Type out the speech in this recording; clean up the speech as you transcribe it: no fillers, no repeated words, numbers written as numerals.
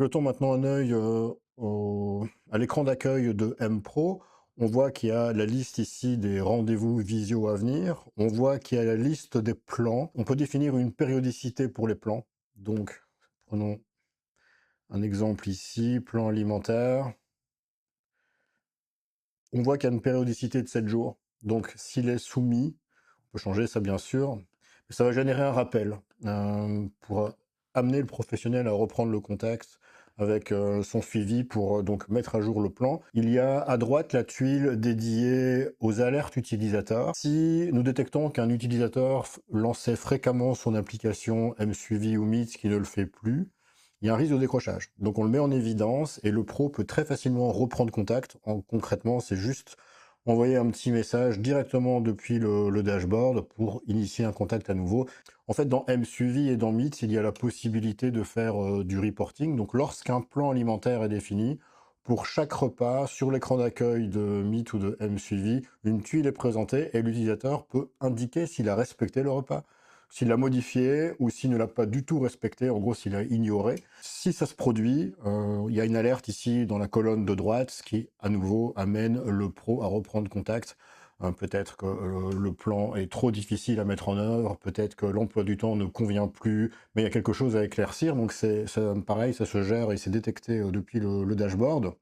jetons maintenant un œil à l'écran d'accueil de M-Pro. On voit qu'il y a la liste ici des rendez-vous visio à venir. On voit qu'il y a la liste des plans. On peut définir une périodicité pour les plans. Donc, prenons un exemple ici, plan alimentaire. On voit qu'il y a une périodicité de 7 jours. Donc, s'il est soumis, on peut changer ça bien sûr, mais ça va générer un rappel pour amener le professionnel à reprendre le contact avec son suivi pour donc mettre à jour le plan. Il y a à droite la tuile dédiée aux alertes utilisateurs. Si nous détectons qu'un utilisateur lançait fréquemment son application M-Suivi ou Meet qui ne le fait plus, il y a un risque de décrochage. Donc on le met en évidence et le pro peut très facilement reprendre contact. Concrètement, c'est juste envoyer un petit message directement depuis le dashboard pour initier un contact à nouveau. En fait, dans M-Suivi et dans Meet, il y a la possibilité de faire du reporting. Donc lorsqu'un plan alimentaire est défini, pour chaque repas, sur l'écran d'accueil de Meet ou de M-Suivi, une tuile est présentée et l'utilisateur peut indiquer s'il a respecté le repas, s'il l'a modifié ou s'il ne l'a pas du tout respecté, en gros s'il a ignoré. Si ça se produit, il y a une alerte ici dans la colonne de droite, ce qui à nouveau amène le pro à reprendre contact. Peut-être que le plan est trop difficile à mettre en œuvre, peut-être que l'emploi du temps ne convient plus, mais il y a quelque chose à éclaircir, donc pareil, ça se gère et c'est détecté depuis le dashboard.